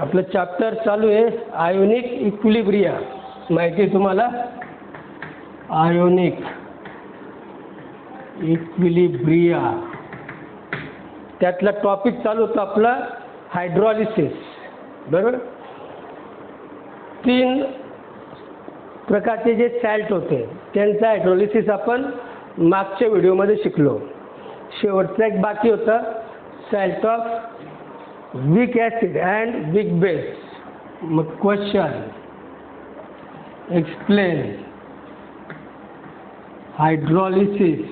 आपलं चॅप्टर चालू आहे आयोनिक इक्विलिब्रिया. माहिती आहे तुम्हाला आयोनिक इक्विलिब्रिया. त्यातला टॉपिक चालू होता आपला हायड्रॉलिसिस. बरोबर. 3 प्रकारचे जे सॅल्ट होते त्यांचा हायड्रॉलिसिस आपण मागच्या व्हिडिओमध्ये शिकलो. शेवटचा एक बाकी होता सॅल्ट of weak acid and weak base. मग question explain hydrolysis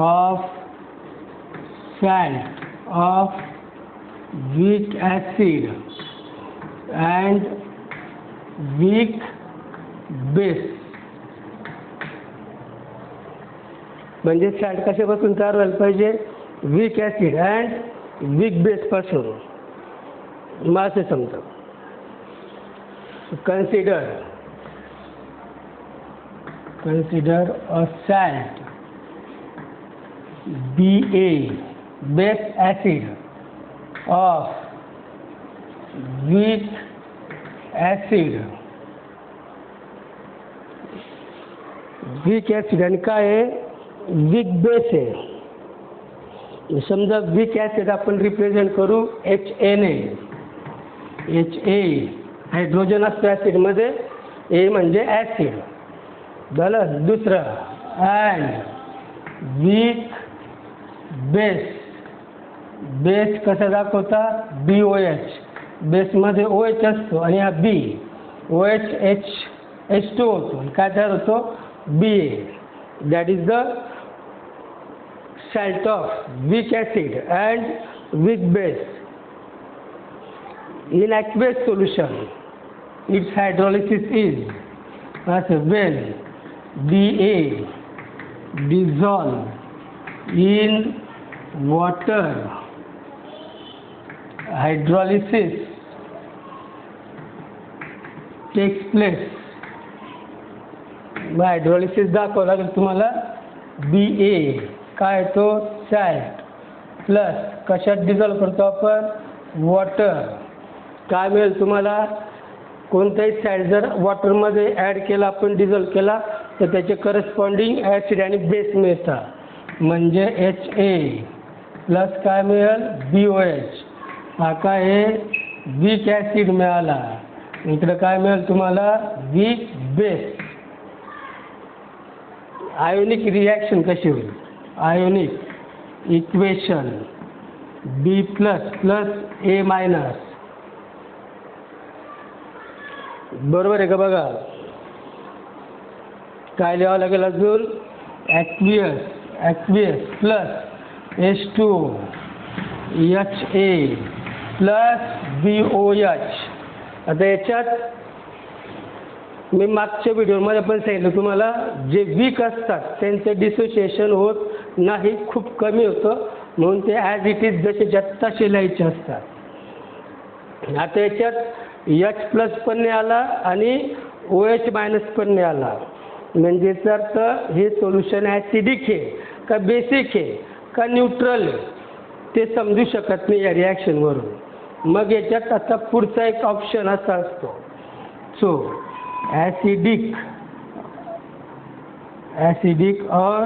of salt of weak acid and weak base. म्हणजे सॅल्ट कशापासून तयार व्हायला पाहिजे? वीक ॲसिड अँड वीक बेसपासून. मग असे समजा consider a salt BA base acid of weak acid. Weak acid आणि काय आहे? वीक बेस आहे. समजा वीक ॲसिड आपण रिप्रेझेंट करू HA ने. HA हायड्रोजन असतो ॲसिडमध्ये. A म्हणजे ॲसिड. झालं. दुसरं अँड वीक बेस. बेस कसा दाखवता? BOH. बेसमध्ये OH असतो आणि हा B OH H2 होतो. काय तयार होतो? BA. That is the salt of weak acid and weak base. In aqueous solution, its hydrolysis is as when BA dissolve in water. Hydrolysis takes place. Hydrolysis दाखवावं लागेल तुम्हाला. BA काय तो सॅल्ट plus कशात डिझॉल्व करतो आपण? वॉटर. काय मिळेल तुम्हाला? कोणताही सॅल्ट जर वॉटरमध्ये ॲड केला आपण डिझॉल्व केला तर त्याचे करस्पॉन्डिंग ॲसिड आणि बेस मिळतात. म्हणजे HA प्लस काय मिळेल? BOH. हा काय आहे? वीक ॲसिड मिळाला. इकडं काय मिळेल तुम्हाला? Weak base. आयोनिक रिॲक्शन कशी होईल? Ionic equation B plus plus A minus. बरोबर आहे का? बघा काय लिहावं लागेल अजून? Aqueous plus H2 HA plus BOH. आता याच्यात मी मागच्या व्हिडिओमध्ये पण सांगितलं तुम्हाला जे वीक असतात त्यांचं डिसोसिएशन होत नाही, खूप कमी होतं. म्हणून ते ॲज इट इज जसे तसे लिहायचे असतात. आता याच्यात H प्लस पण नाही आला आणि OH मायनस पण नाही आला. म्हणजे तर हे सोल्युशन ॲसिडिक आहे का बेसिक आहे का न्यूट्रल आहे ते समजू शकत नाही या रिॲक्शनवरून. मग याच्यात आता पुढचा एक ऑप्शन असा असतो. So acidic or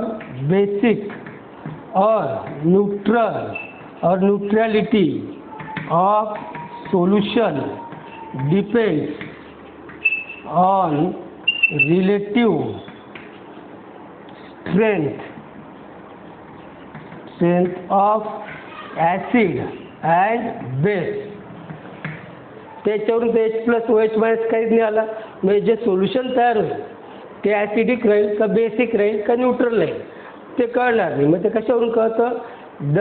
basic or neutral or neutrality of solution depends on relative strength of acid and base. त्याच्यावरून ते H प्लस OH मायनस काहीच नाही आला. म्हणजे जे सोल्युशन तयार होईल ते ॲसिडिक राहील का बेसिक राहील का न्यूट्रल राहील ते कळणार नाही. मग ते कशावरून कळतं? द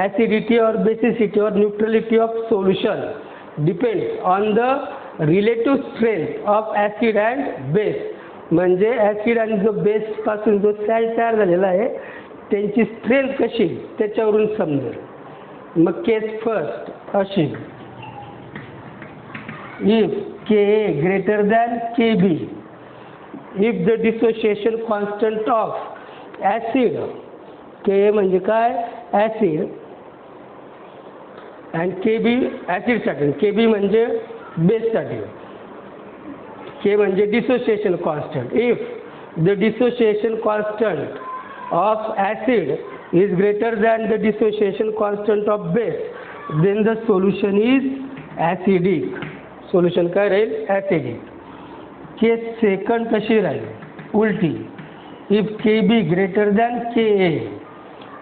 ॲसिडिटी और बेसिसिटी और neutrality of solution depends on the relative strength of acid and base. म्हणजे ॲसिड आणि जो बेसपासून जो सॅल्ट तयार झालेला आहे त्यांची स्ट्रेंथ कशी त्याच्यावरून समजेल. मग केस फर्स्ट अशी if Ka greater than Kb, if the dissociation constant of acid, Ka म्हणजे काय? ॲसिड अँड KB ॲसिडसाठी, KB म्हणजे बेससाठी, K म्हणजे dissociation constant. If the dissociation constant of acid is greater than the dissociation constant of base, then the solution is acidic. Solution काय राहील? Acidic. केस second कशी राहील? उलटी. If KB greater than Ka,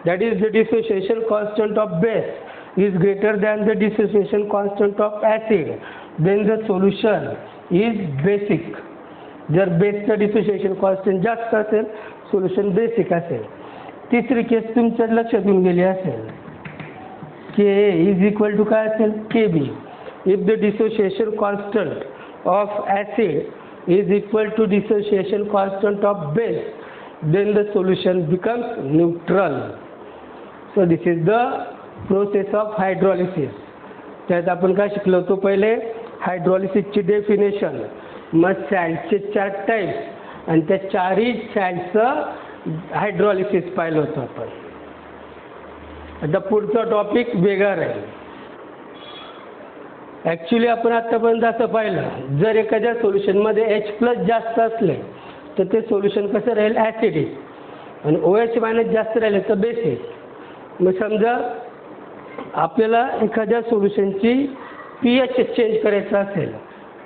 that is the dissociation constant of base is greater than the dissociation constant of acid, then the solution is basic. जर बेसचा dissociation constant जास्त असेल, solution basic असेल. तिसरी केस तुमच्या लक्षात येऊन गेली असेल. Ka इज इक्वल टू काय असेल? KB. If the dissociation constant of acid is equal to dissociation constant of base, then the solution becomes neutral. So this is the process of hydrolysis. त्यात आपण काय शिकलो होतो? पहिले हायड्रॉलिसिसची डेफिनेशन, मग सॅल्टचे 4 types आणि त्या 4ही सॅल्टचं हायड्रॉलिसिस पाहिलं होतं आपण. आता पुढचा टॉपिक वेगळा राहील. ॲक्च्युली आपण आत्तापर्यंत असं पाहिलं, जर एखाद्या सोल्युशनमध्ये H+ जास्त असले तर ते सोल्युशन कसं राहील? ॲसिडिक. आणि OH- जास्त राहिले तर बेसिक. मग समजा आपल्याला एखाद्या सोल्युशनची pH चेंज करायचं असेल,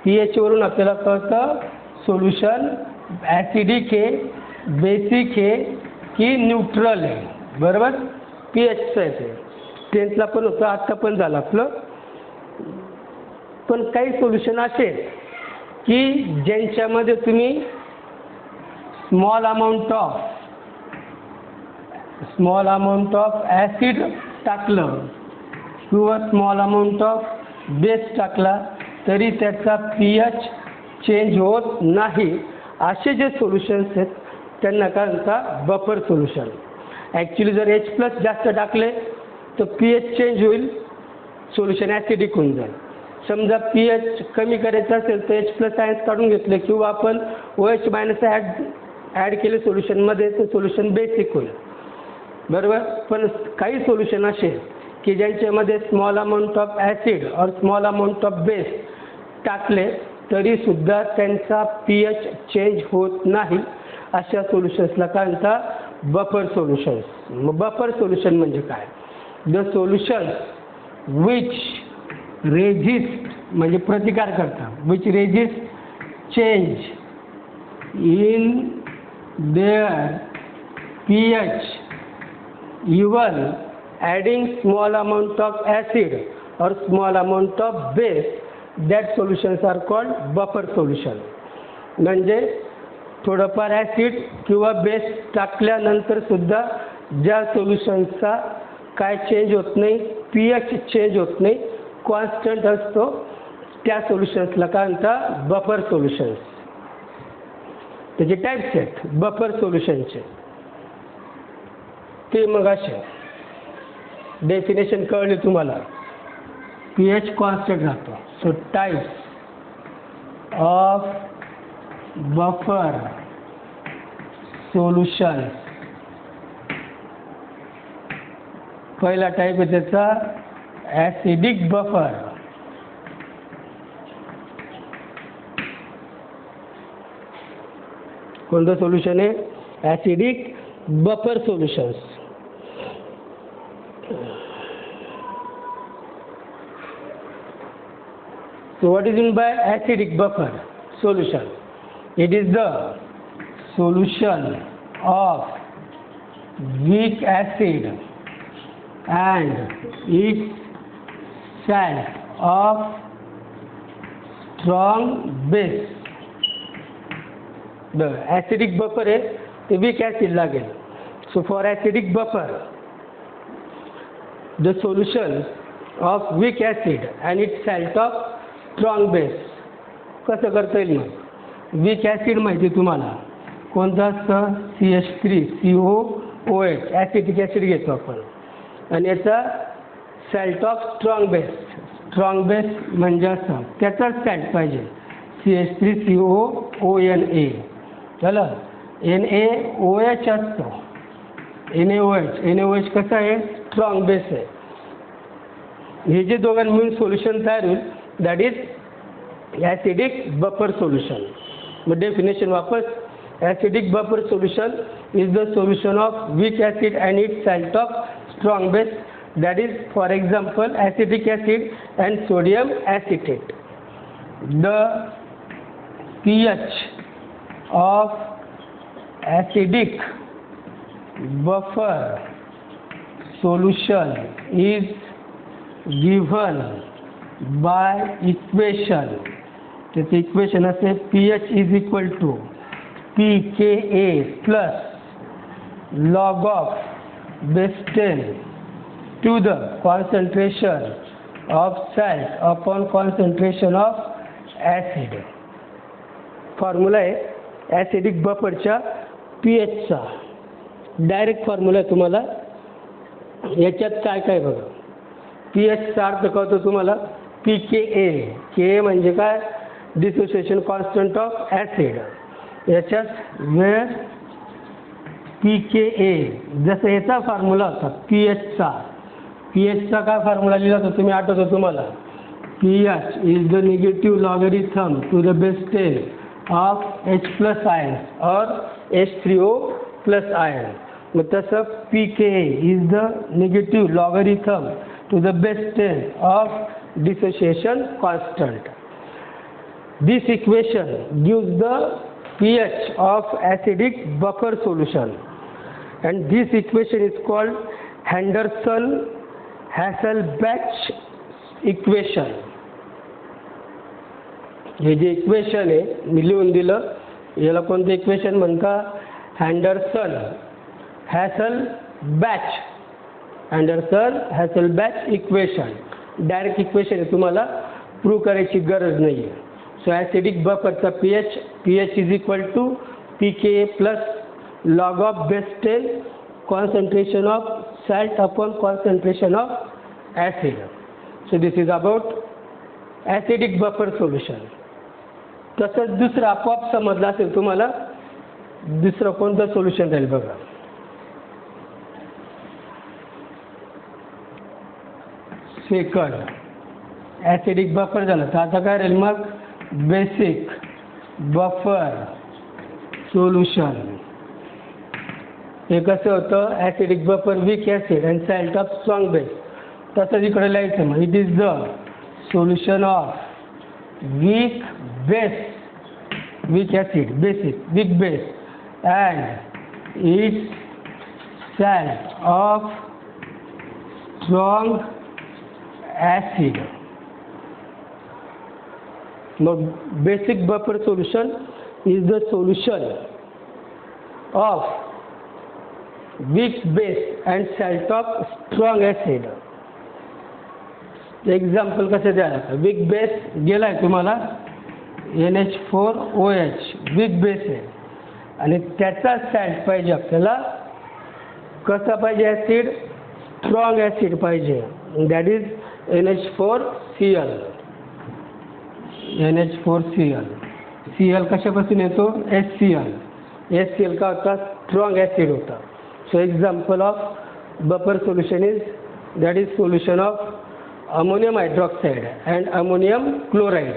pH वरून आपल्याला कळतं सोल्युशन ॲसिडिक आहे, बेसिक आहे की न्यूट्रल आहे. बरोबर? pHचं आहे ते. 10th ला पण होतं, आत्ता पण झालं आपलं. पण काही सोल्युशन असे की ज्यांच्यामध्ये तुम्ही स्मॉल अमाऊंट ऑफ ॲसिड टाकलं किंवा स्मॉल अमाऊंट ऑफ बेस टाकला तरी त्याचा pH चेंज होत नाही. असे जे सोल्युशन्स आहेत त्यांना काय म्हणतात? Buffer solution. ॲक्च्युली जर H+ जास्त टाकले तर pH चेंज होईल, सोल्युशन ॲसिडिक होऊन जाईल. समजा pH कमी करायचं असेल तर H+ आयन्स काढून घेतले किंवा आपण OH- ॲड केले सोल्युशनमध्ये तर सोल्युशन बेसिक होईल. बरोबर? पण काही सोल्युशन असे की ज्यांच्यामध्ये स्मॉल अमाऊंट ऑफ ॲसिड और स्मॉल अमाऊंट ऑफ बेस टाकले तरीसुद्धा त्यांचा pH चेंज होत नाही. अशा सोल्युशन्सला काय म्हणतात? Buffer solutions. मग बफर सोल्युशन म्हणजे काय? द सोल्युशन्स विच रेझिस्ट म्हणजे प्रतिकार करतात, which resist change in their pH even adding small amount of acid or small amount of base, that solutions are called buffer solution. म्हणजे थोडंफार acid किंवा base टाकल्यानंतर सुद्धा ज्या सोल्युशनचा काय चेंज होत नाही, pH चेंज होत नाही, कॉन्स्टंट असतो, त्या सोल्युशन्सला काय म्हणतात? Buffer solutions. त्याचे टाईप्स आहेत बफर सोल्युशनचे. ते मग असे डेफिनेशन कळली तुम्हाला. pH कॉन्स्टंट राहतो. So types of buffer solution. पहिला टाईप आहे त्याचा ॲसिडिक बफर. कोणतं सोल्युशन आहे? Acidic buffer solutions. So what is meant by acidic buffer solution? It is the solution of weak acid and its salt of strong base. The acidic buffer is the weak acid लागेल. So for acidic buffer, the solution of weak acid and its salt of strong base. कसं करता येईल? मग weak acid माहिती तुम्हाला कोणतं असतं? CH3COOH acidic acid घेतो आपण. आणि याचा salt of strong base. Strong base म्हणजे असं त्याचाच सॅल्ट पाहिजे CH3COONA. झालं? NaOH असतो. NaOH कसं आहे? स्ट्रॉंग बेस आहे. हे जे दोघांनी मिळून सोल्युशन तयार होईल that is acidic buffer solution. मग डेफिनेशन वापस, acidic buffer solution is the solution of weak acid and its salt of strong base, that is for example acetic acid and sodium acetate. The pH of acidic buffer solution is given by equation. The equation असे pH is equal to pKa plus log of base 10 to the concentration of salt upon concentration of acid. Formula आहे acidic बफरच्या pHचा. Direct formula आहे तुम्हाला. याच्यात काय काय बघा, pHचा अर्थ कळतो तुम्हाला pKa. Ka म्हणजे काय, डिसोसिएशन कॉन्स्टंट ऑफ ॲसिड. याच्यात वेळ pKa, जसं याचा फॉर्म्युला होता pHचा. pHचा काय फॉर्म्युला लिहिला होता तुम्ही आठवतो तुम्हाला, pH is the negative logarithm to the base 10 of H plus ion और H3O प्लस आयन. मग तसं pKa is the negative logarithm to the base 10 of dissociation constant. This equation gives the pH of acidic buffer solution, and this equation is called Henderson-Hasselbalch equation. हे जे equation आहे मी लिहून दिलं, याला कोणतं equation म्हणता, हँडरसन हॅसलबॅच इक्वेशन. डायरेक्ट इक्वेशन आहे, तुम्हाला प्रूव्ह करायची गरज नाही आहे. So acidic buffer का pH is equal to pKa plus log of base 10 concentration of salt upon concentration of acid. So this is about acidic buffer solution. तसंच दुसरं आपोआप समजलं असेल तुम्हाला, दुसरं कोणतं सोल्युशन राहील बघा. सेकंड ॲसिडिक बफर झालं तर आता काय राहील मग, बेसिक बफर सोल्युशन. हे कसं होतं, acidic buffer weak acid and salt of strong base. तसंच इकडे लिहायचं मग, it is the solution of weak acid basic weak base and its salt of strong acid. मग basic buffer solution is the solution of weak base and salt of strong acid. Example कसं द्यायला, weak base गेलाय तुम्हाला NH4OH weak base आहे आणि त्याचा सॅल्ट पाहिजे आपल्याला. कसा पाहिजे ॲसिड, स्ट्रॉंग ॲसिड पाहिजे, that is NH4Cl. NH4Cl. Cl कशापासून येतो, HCl. HCl का होता, स्ट्रॉंग ॲसिड होता. So example of buffer solution is that is solution of ammonium hydroxide and ammonium chloride.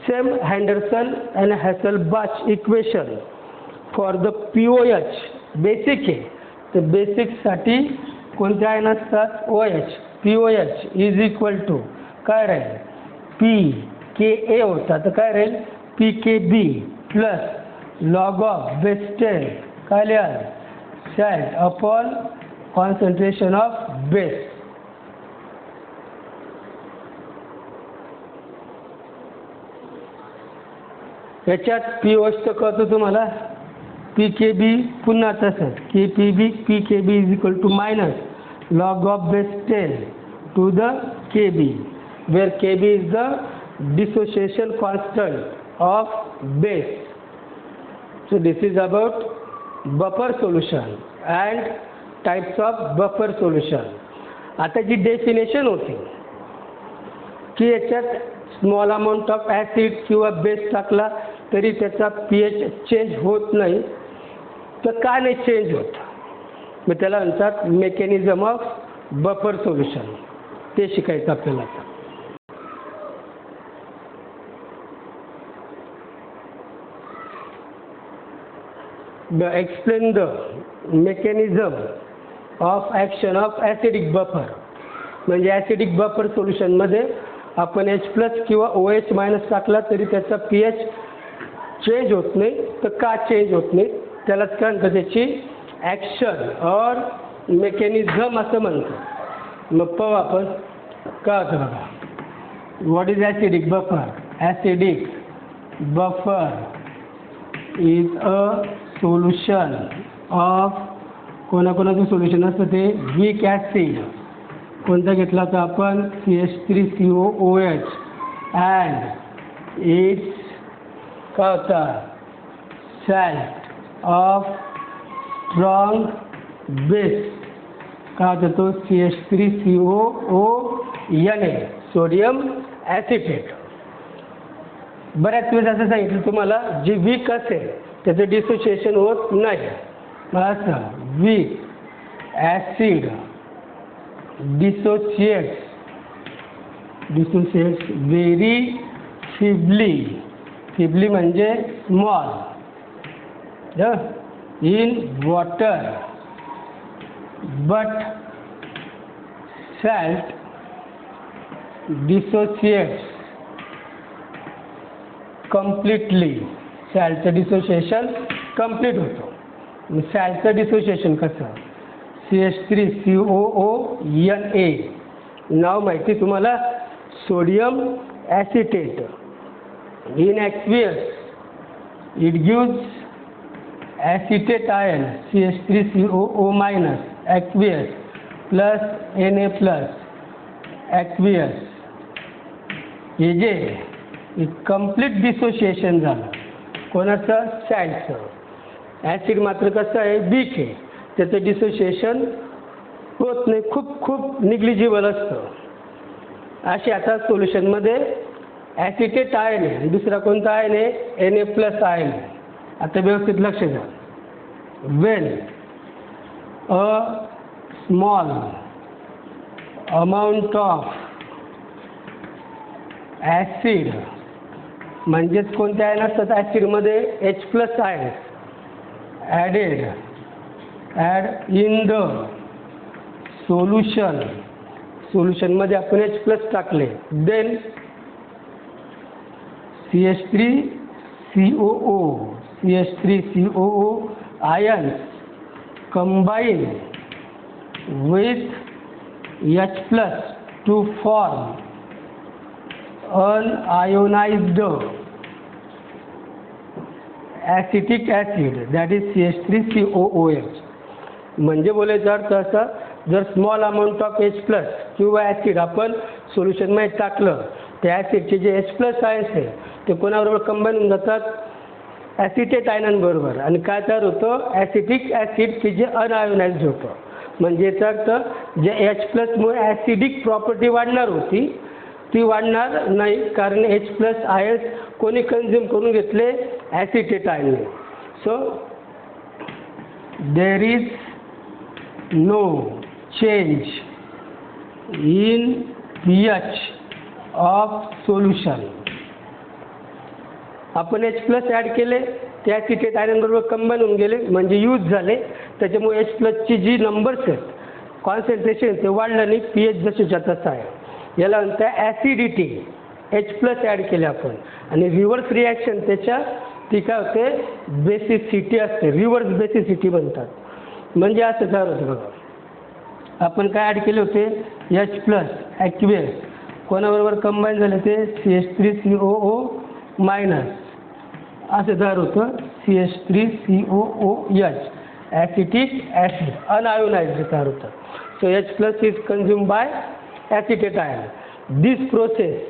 Same Henderson and Hasselbalch equation for the POH. Basic आहे तर बेसिकसाठी कोणते ion असतात, OH. POH is equal to काय राहील, pKa होता तर काय राहील, pKb plus log of base 10 काय लिहाल, salt upon concentration of base. याच्यात POH तर कळतो तुम्हाला, pKb पुन्हा तसंच pKb is equal to minus log of base 10 to the Kb, where Kb is the dissociation constant of base. So this is about buffer solution and types of buffer solution. आता जी definition होती की याच्यात small amount of acid किंवा base टाकला तरी त्याचा pH change होत नाही, तर का नाही चेंज होत, मग त्याला म्हणतात मेकॅनिझम ऑफ बफर सोल्युशन. ते शिकायचं आपल्याला आता. Explain the mechanism of action of acidic buffer. म्हणजे ॲसिडिक बफर सोल्युशनमध्ये आपण H+ किंवा OH- टाकला तरी त्याचा pH चेंज होत नाही. तर का चेंज होत नाही त्यालाच काय म्हणतात, त्याची ॲक्शन और मेकॅनिझम असं म्हणतो. मग पाहू आपण काय होतं बघा. What is acidic buffer? Acidic buffer is a solution of, कोणाकोणाचं सोल्युशन असतं ते वीक ॲसिड. कोणता घेतला होता आपण? CH3COOH अँड इट्स काय होता? सॅल्ट ऑफ स्ट्रॉंग बेस. काय होता तो? CH3COONA, sodium acetate. बऱ्याच वेळेस असं सांगितलं तुम्हाला, जी वीक असेल त्याचं डिसोसिएशन होत नाही. मग असं weak acid dissociates very feebly म्हणजे small in water, but salt dissociates completely. सॅल्टचं डिसोसिएशन कंप्लीट होतो. सॅल्टचं डिसोसिएशन कसं? CH3COONA. नाव माहिती तुम्हाला, sodium acetate. In aqueous it gives acetate ion CH3COO- aqueous plus Na+ aqueous. हे जे कंप्लीट डिसोसिएशन झालं कोणाचं? सॅल्टचं. ॲसिड मात्र कसं आहे? वीक आहे, त्याचं डिसोसिएशन होत नाही, खूप निग्लिजिबल असतं. असे आता सोल्युशनमध्ये ॲसिटेट आयन आहे, दुसरा कोणता आयन आहे? Na+ आयन आहे. आता व्यवस्थित लक्ष द्या. When a small amount of acid, म्हणजेच कोणते आयन असतात ॲसिडमध्ये? H+ ion add in the सोल्युशनमध्ये आपण H+ टाकले, then CH3COO ions combine with H+ to form unionized acetic acid, that is CH3COOH. म्हणजे बोलायचा अर्थ असा, जर स्मॉल अमाऊंट ऑफ H+ किंवा ॲसिड आपण सोल्युशनमध्ये टाकलं, त्या ॲसिडचे जे H+ आयन्स आहे ते कोणाबरोबर कंबाईन होऊन जातात? ॲसिटेट आयनांबरोबर. आणि काय तयार होतं? ॲसिटिक ॲसिड, की जे अनआयोनाइज्ड होतं. म्हणजे याचा अर्थ जे H+मुळे ॲसिडिक प्रॉपर्टी वाढणार होती ती वाढणार नाही, कारण H+ आयन्स कोणी कन्झ्युम करून घेतले? ॲसिटेट आयनने. So there is no change in pH of solution. आपण H+ ॲड केले, ते ॲसिटेट आयनबरोबर कंबाईन होऊन गेले, म्हणजे यूज झाले. त्याच्यामुळे H+ची जी नंबर्स आहेत, कॉन्सन्ट्रेशन ते वाढलं नाही, pH जशीच्या तसं आहे. याला म्हणतात ॲसिडिटी. H+ ॲड केले आपण, आणि रिव्हर्स रिॲक्शन त्याच्या ती काय होते? बेसिसिटी असते, रिव्हर्स बेसिसिटी म्हणतात. म्हणजे असं तयार होतं बघा. आपण काय ॲड केले होते? H+ ॲक्वियस, कोणाबरोबर कंबाईन झाले ते? CH3COO- असं तयार होतं CH3COOH, ॲसिटिक ॲसिड, अनआयोनाइज्ड तयार होतं. So H+ is consumed by acetate ion. This process,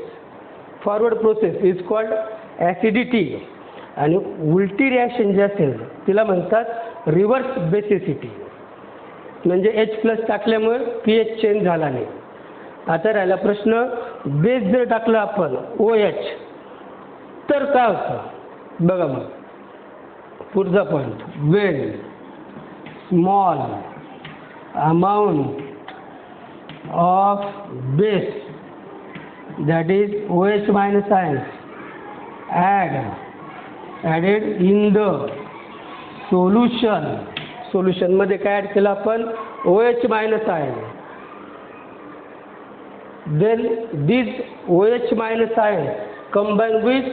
forward process, is called acidity. आणि उलटी रिॲक्शन जी असेल तिला म्हणतात रिव्हर्स बेसिसिटी. म्हणजे H+ टाकल्यामुळे pH चेंज झाला नाही. आता राहिला प्रश्न, बेस जर टाकला आपण OH तर काय होतं? बघा मग पुढचा point. Wien small amount of base, that is OH minus ions, added in the solution मध्ये काय ॲड केलं आपण OH minus ion. Then these OH minus ions combine with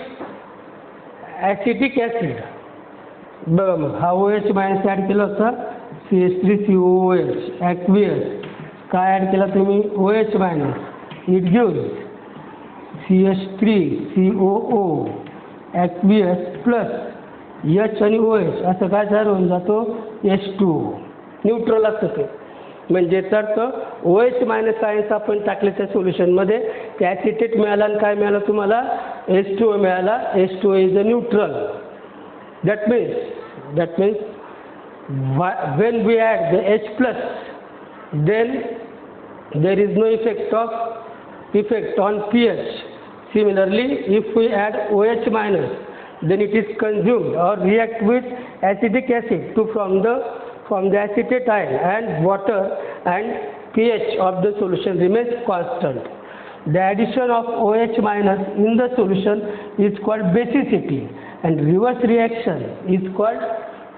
acetic acid. बघा मग हा OH मायनस ॲड केलं होतं CH3COOH aqueous. काय ॲड केला तुम्ही OH minus, it gives CH3COO aqueous plus H आणि OH असं काय तयार होऊन जातो H2O. न्यूट्रल असतं ते, म्हणजे तर OH मायनस आयन्स आपण टाकले त्या सोल्युशनमध्ये, ते ॲसिटेट मिळाला आणि काय मिळालं तुम्हाला H2O मिळाला. H2O is a neutral. That means when we add the H plus, then there is no effect on pH. Similarly, if we add OH minus, then it is consumed or react with acetic acid to form the acetate ion, and water and pH of the solution remains constant. The addition of OH minus in the solution is called basicity, and reverse reaction is called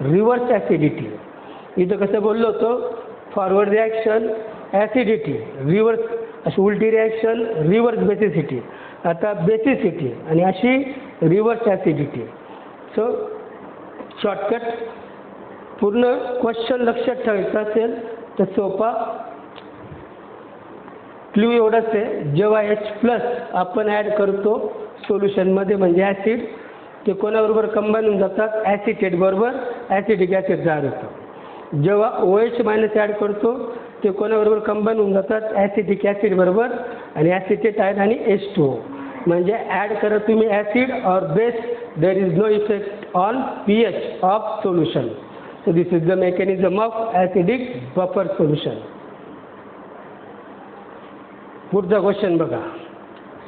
reverse acidity. इथं कसं बोललो होतो, forward reaction acidity, reverse अशी उलटी reaction reverse basicity. आता basicity आणि अशी reverse acidity. So shortcut पूर्ण क्वेश्चन लक्षात ठेवायचा असेल तर सोपा क्ल्यू एवढंच आहे, जेव्हा H+ आपण ॲड करतो सोल्युशनमध्ये म्हणजे ॲसिड, ते कोणाबरोबर कंबाईन होऊन जातात ॲसिटेट बरोबर ॲसिडिक ॲसिड तयार होतं. जेव्हा OH मायनस ॲड करतो ते कोणाबरोबर कंबाईन होऊन जातात ॲसिडिक ॲसिड बरोबर आणि ॲसिटेट आयन आणि H2O. म्हणजे ॲड करा तुम्ही ॲसिड और base, there is no effect on pH of solution. So this is the mechanism of acidic buffer solution. पुढचा क्वेश्चन बघा,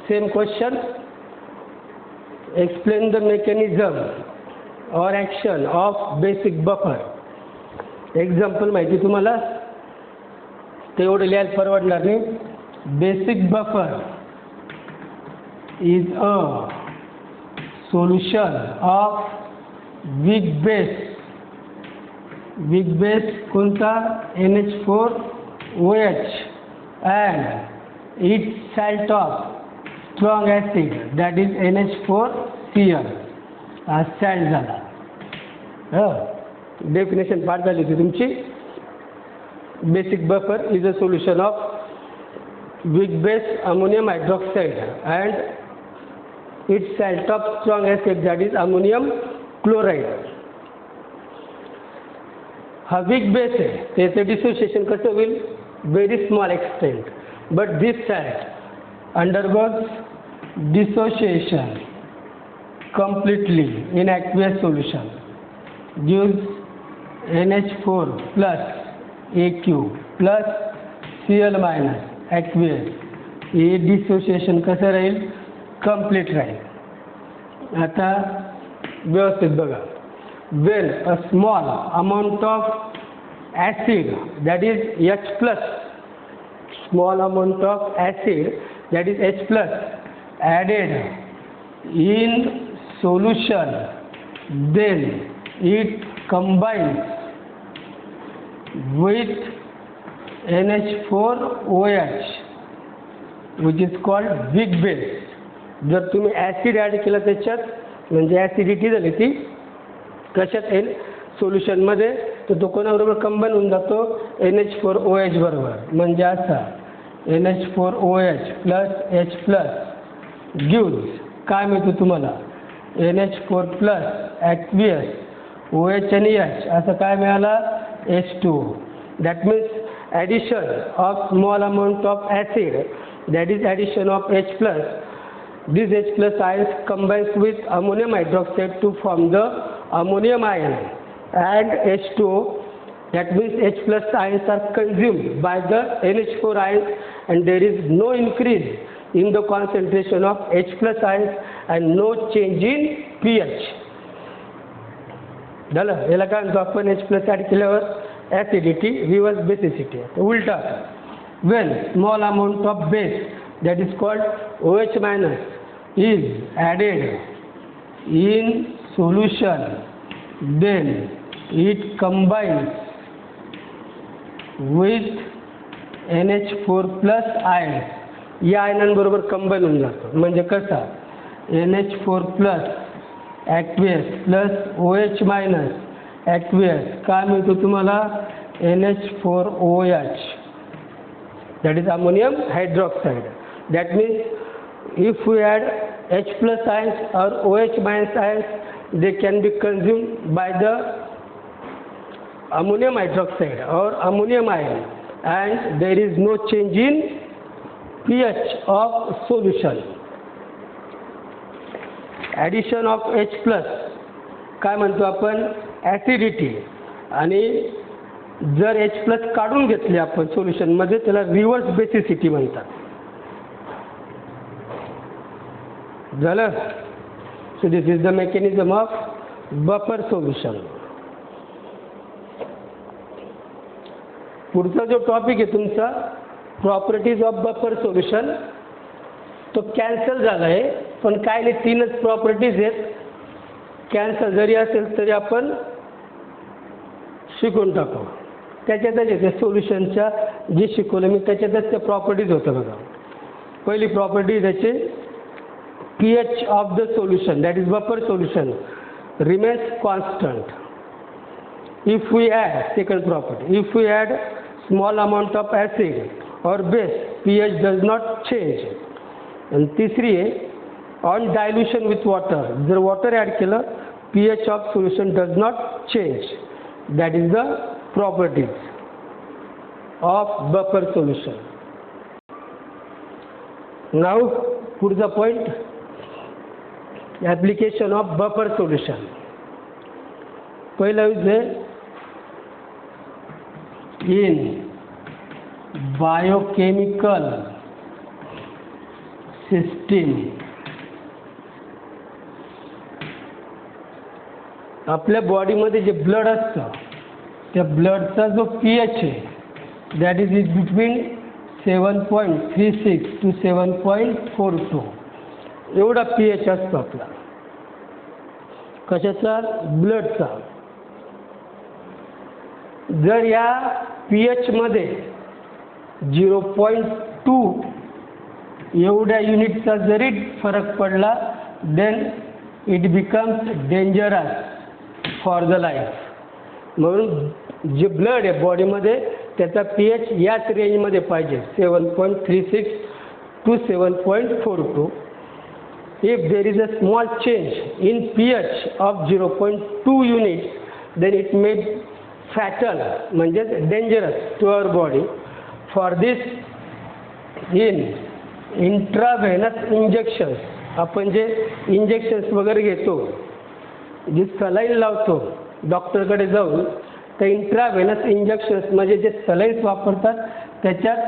same question. Explain the mechanism और action of basic buffer. Example माहिती तुम्हाला, तेवढं लिहायला परवडणार नाही. Basic buffer is a solution of weak base कोणता NH4OH and its salt of strong acid, that is NH4Cl. हा सॅल्ट झाला. डेफिनेशन पाठ झाली होती तुमची. Basic buffer is a solution of weak base ammonium hydroxide and its salt of strong acid, that is ammonium chloride. हा weak base आहे, त्याचं dissociation कसं होईल very small extent, but this salt undergoes dissociation completely in aqueous solution, gives NH4 plus AQ plus Cl minus aqueous. हे dissociation कसं राहील complete राहील. आता व्यवस्थित बघा, when a small amount of acid, that is H plus, small amount of acid, that is H plus, added in solution, then it combines with NH4OH, which is called weak base. जर तुम्ही acid add केलं त्याच्यात म्हणजे acidity झाली, ती कशात येईल सोल्युशनमध्ये, तर तो कोणाबरोबर कंबाईन होऊन जातो NH4OH बरोबर. म्हणजे असा NH4OH plus H plus gives काय मिळतो तुम्हाला NH4 प्लस ॲक्वियस OH आणि H असं काय मिळाला H2O. That means addition of small amount of acid, that is addition of H plus. This H plus ions combines with ammonium hydroxide to form the ammonium ion and H2O. That means H plus ions are consumed by the NH4 ions and there is no increase in the concentration of H plus ions and no change in pH. झालं. याला काय म्हणतो आपण H plus add केल्यावर acidity reverse basicity. उलटा when small amount of base, that is called OH minus, is added in solution, then it combines with NH4 plus ion. या आयनांबरोबर combine होऊन जातो. म्हणजे कसा, NH4 plus aqueous plus OH minus aqueous, काय मिळतो तुम्हाला, NH4OH, that is ammonium hydroxide. That means if we add H plus ions or OH minus ions, they can be consumed by the ammonium hydroxide or ammonium ion, and there is no change in pH of solution. Addition of H plus काय म्हणतो आपण, acidity, आणि जर H plus काढून घेतले आपण सोल्युशनमध्ये त्याला reverse basicity म्हणतात. झालं. So this is the mechanism of buffer solution. पुढचा जो टॉपिक आहे तुमचा प्रॉपर्टीज ऑफ बफर सोल्युशन, तो कॅन्सल झाला आहे, पण काय नाही, 3च प्रॉपर्टीज आहेत. कॅन्सल जरी असेल तरी आपण शिकून टाकू. त्याच्यातच त्या सोल्युशनच्या जे शिकवलं मी त्याच्यातच त्या प्रॉपर्टीज होतं बघा. पहिली प्रॉपर्टी त्याची pH of the solution, that is buffer solution, remains constant. If we add, second property, if we add small amount of acid और base, pH does not change. आणि तिसरी आहे ऑन डायल्यूशन विथ वॉटर, जर water add केलं pH of solution does not change. That is the properties of buffer solution. Now पुढचा point, application of buffer solution. पहिला use आहे in biochemical system. आपल्या बॉडीमध्ये जे ब्लड असतं त्या ब्लडचा जो pH आहे दॅट इज बिटवीन 7.36 to 7.42 एवढा pH असतो आपला. कशाचा, ब्लडचा. जर या pH मध्ये 0.2 एवढ्या युनिटचा जरी फरक पडला, then it becomes dangerous for the life. म्हणून जे ब्लड आहे बॉडीमध्ये त्याचा pH याच रेंजमध्ये पाहिजे, 7.36 to 7.42. If there is a small change in pH of 0.2 units, then it may fatal, म्हणजे dangerous to our body. For this, in intravenous injections, आपण जे इंजेक्शन्स वगैरे घेतो, जी सलाईन लावतो डॉक्टरकडे जाऊन, तर इंट्राव्हेनस इंजेक्शन्स म्हणजे जे सलाईन्स वापरतात त्याच्यात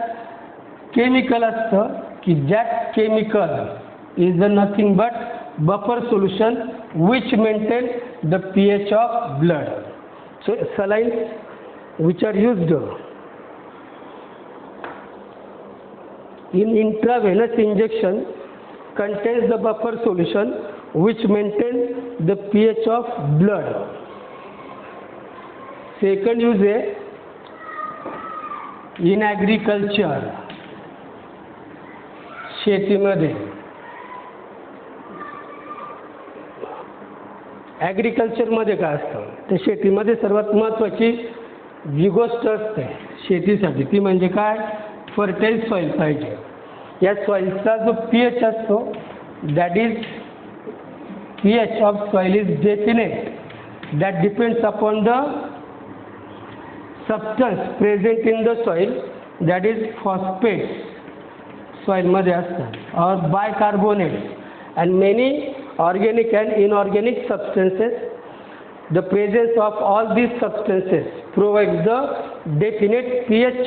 केमिकल असतं की that chemical is nothing but buffer solution which maintain the pH of blood. So salines which are used in intravenous injection contains the buffer solution which maintain the pH of blood. Second use है in agriculture, शेतीमध्ये. ॲग्रिकल्चरमध्ये काय असतं, तर शेतीमध्ये सर्वात महत्त्वाची जी गोष्ट असते शेतीसाठी ती म्हणजे काय, फर्टाईल सॉईल पाहिजे. या सॉईलचा जो pH असतो that is pH of soil is definite, that depends upon the substance present in the soil, that is phosphates सॉईलमध्ये असतात और bicarbonates and many organic and inorganic substances. The presence of all these substances provides the definite pH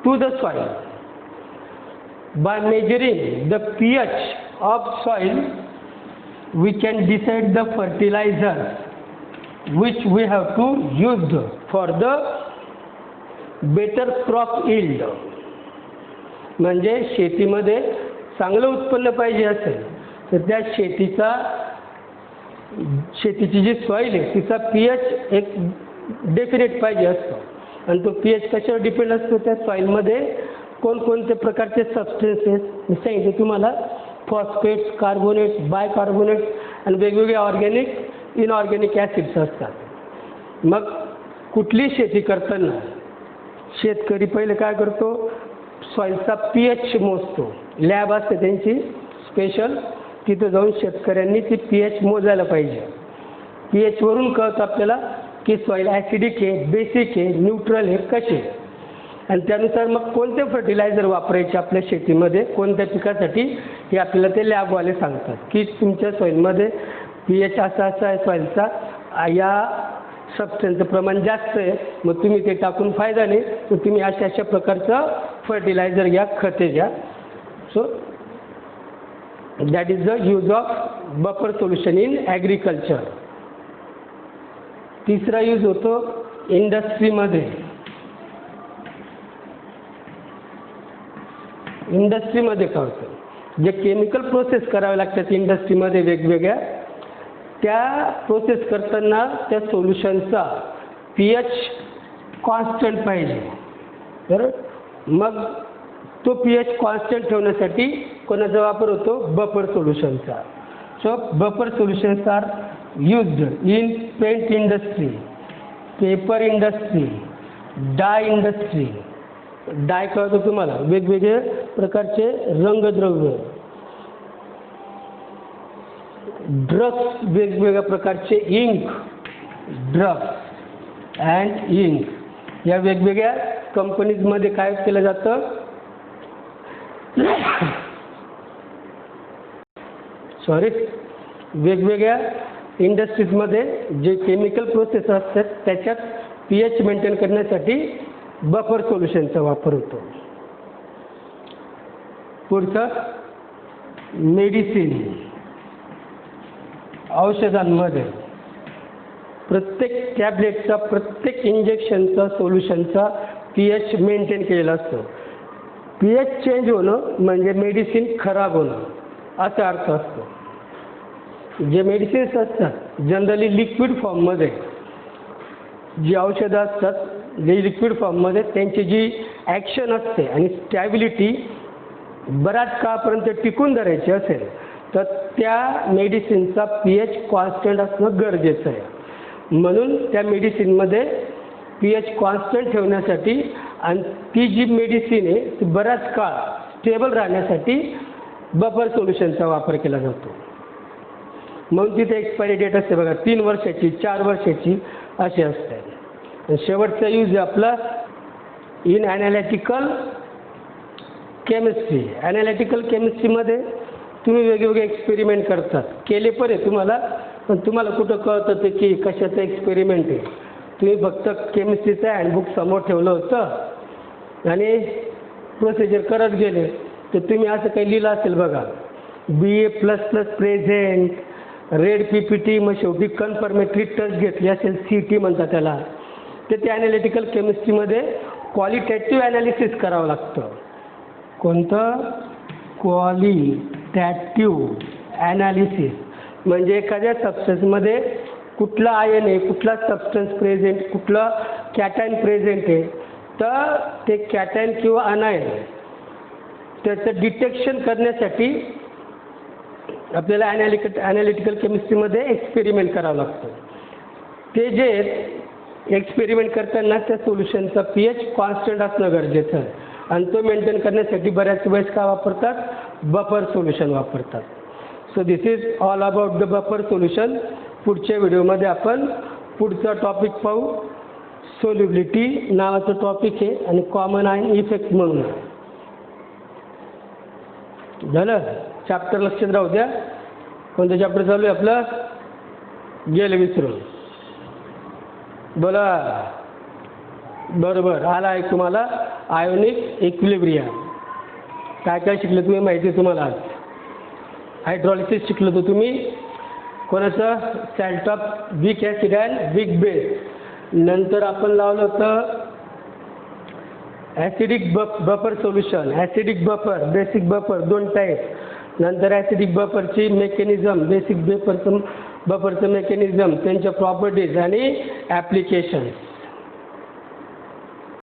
to the soil. By measuring the pH of soil, we can decide the fertilizers which we have to use for the better crop yield. म्हणजे शेतीमध्ये चांगलं उत्पन्न पाहिजे असेल तर त्या शेतीची जी soil आहे तिचा pH एक डेफिनेट पाहिजे असतो आणि तो pH कशावर डिपेंड असतो, त्या सॉईलमध्ये कोणकोणत्या प्रकारचे सबस्टेन्सेस मी सांगितले तुम्हाला, फॉस्फेट्स, कार्बोनेट, बायकार्बोनेट आणि वेगवेगळे ऑर्गॅनिक इनऑर्गॅनिक ॲसिड्स असतात. मग कुठली शेती करताना शेतकरी पहिले काय करतो, सॉईलचा pH मोजतो. लॅब असते त्यांची स्पेशल, तिथं जाऊन शेतकऱ्यांनी ती pH मोजायला पाहिजे. pH वरून कळतं आपल्याला की सॉईल ॲसिडिक आहे, बेसिक आहे, न्यूट्रल आहे, कसे, आणि त्यानुसार मग कोणते फर्टिलायझर वापरायचे आपल्या शेतीमध्ये कोणत्या पिकासाठी हे आपल्याला ते लॅबवाले सांगतात की तुमच्या सॉईलमध्ये pH असा आहे सॉईलचा, या सबस्टन्सचं प्रमाण जास्त आहे, मग तुम्ही ते टाकून फायदा नाही, तर तुम्ही अशा प्रकारचं फर्टिलायझर घ्या, खते घ्या. So that is the use of buffer solution in agriculture. तिसरा यूज होतो इंडस्ट्रीमध्ये. इंडस्ट्रीमध्ये काय होतं, जे केमिकल प्रोसेस करावे लागतात इंडस्ट्रीमध्ये वेगवेगळ्या, त्या प्रोसेस करताना त्या सोल्युशनचा pH कॉन्स्टंट पाहिजे. बरोबर, मग तो pH कॉन्स्टंट ठेवण्यासाठी कोणाचा वापर होतो, बफर सोल्युशनचा. So buffer solutions are used in paint industry, paper industry, dye industry. Dye कळतो तुम्हाला, वेगवेगळे प्रकारचे रंगद्रव्य, ड्रग्स, वेगवेगळ्या प्रकारचे इंक, ड्रग्स अँड इंक, या वेगवेगळ्या कंपनीजमध्ये काय केलं जातं, वेगवेगळ्या इंडस्ट्रीजमध्ये जे केमिकल प्रोसेस असतात त्याच्यात pH मेंटेन करण्यासाठी बफर सोल्युशनचा वापर होतो. पुढचं मेडिसिन, औषधांमध्ये प्रत्येक टॅब्लेटचा, प्रत्येक इंजेक्शनचा, सोल्युशनचा pH मेंटेन केलेला असतो. pH चेंज होणं म्हणजे मेडिसिन खराब होणं असा अर्थ असतो. जे मेडिसिन्स असतात जनरली लिक्विड फॉर्ममध्ये, जी औषधं असतात जे लिक्विड फॉर्ममध्ये, त्यांची जी ॲक्शन असते आणि स्टॅबिलिटी बऱ्याच काळापर्यंत टिकून धरायची असेल तर त्या मेडिसिनचा pH कॉन्स्टंट असणं गरजेचं आहे. म्हणून त्या मेडिसिनमध्ये pH कॉन्स्टंट ठेवण्यासाठी आणि ती जी मेडिसिन आहे ती बराच काळ स्टेबल राहण्यासाठी बफर सोल्युशनचा वापर केला जातो. म्हणून तिथे एक्सपायरी डेट असते बघा, 3 वर्षाची, 4 वर्षाची अशी असते. आणि शेवटचा यूज आहे आपला इन ॲनालिटिकल केमिस्ट्री. ॲनालिटिकल केमिस्ट्रीमध्ये तुम्ही वेगवेगळे एक्सपेरिमेंट करतात, केले पण आहे तुम्हाला, पण तुम्हाला कुठं कळतं ते की कशाचं एक्सपेरिमेंट आहे. तुम्ही फक्त केमिस्ट्रीचं हँडबुक समोर ठेवलं होतं आणि प्रोसिजर करत गेले, तर तुम्ही असं काही लिहिलं असेल बघा, BA++ प्रेझेंट, रेड PPT, मग शेवटी कन्फर्मेटरी टच घेतली असेल, CT म्हणतात त्याला, तर ते ॲनालिटिकल केमिस्ट्रीमध्ये क्वालिटेटिव्ह ॲनालिसिस करावं लागतं. कोणतं, क्वालिटेटिव्ह ॲनालिसिस, म्हणजे एखाद्या सबस्टन्समध्ये कुठला आयन आहे, कुठला सबस्टन्स प्रेझेंट, कुठलं कॅटायन प्रेझेंट आहे, तर ते कॅटायन किंवा अनायन त्याचं डिटेक्शन करण्यासाठी आपल्याला ॲनालिटिकल केमिस्ट्रीमध्ये एक्सपेरिमेंट करावं लागतं. ते जे एक्सपेरिमेंट करताना त्या सोल्युशनचा pH कॉन्स्टंट असणं गरजेचं आहे आणि तो मेंटेन करण्यासाठी बऱ्याच वेळेस काय वापरतात, बफर सोल्युशन वापरतात. So this is all about the buffer solution. पुढच्या व्हिडिओमध्ये आपण पुढचा टॉपिक पाहू. सोल्युबिलिटी नावाचं टॉपिक आहे आणि कॉमन आयन इफेक्ट म्हणून. झालं, चॅप्टर लक्षात राहू द्या. कोणतं चॅप्टर चालू आहे आपलं, गेलं विसरून, बोला. बरोबर, आला आहे तुम्हाला आयोनिक इक्विलिब्रियम. काय काय शिकलं तुम्ही माहिती आहे तुम्हाला. आज हायड्रॉलिसिस शिकलं तर तुम्ही, कोणाचं, salt of weak acid and weak base. नंतर आपण लावलं होतं acidic buffer solution, acidic buffer, basic buffer 2 type. नंतर ॲसिडिक बफरची मेकॅनिझम, बेसिक बफरचं मेकॅनिझम, त्यांच्या प्रॉपर्टीज आणि ॲप्लिकेशन्स.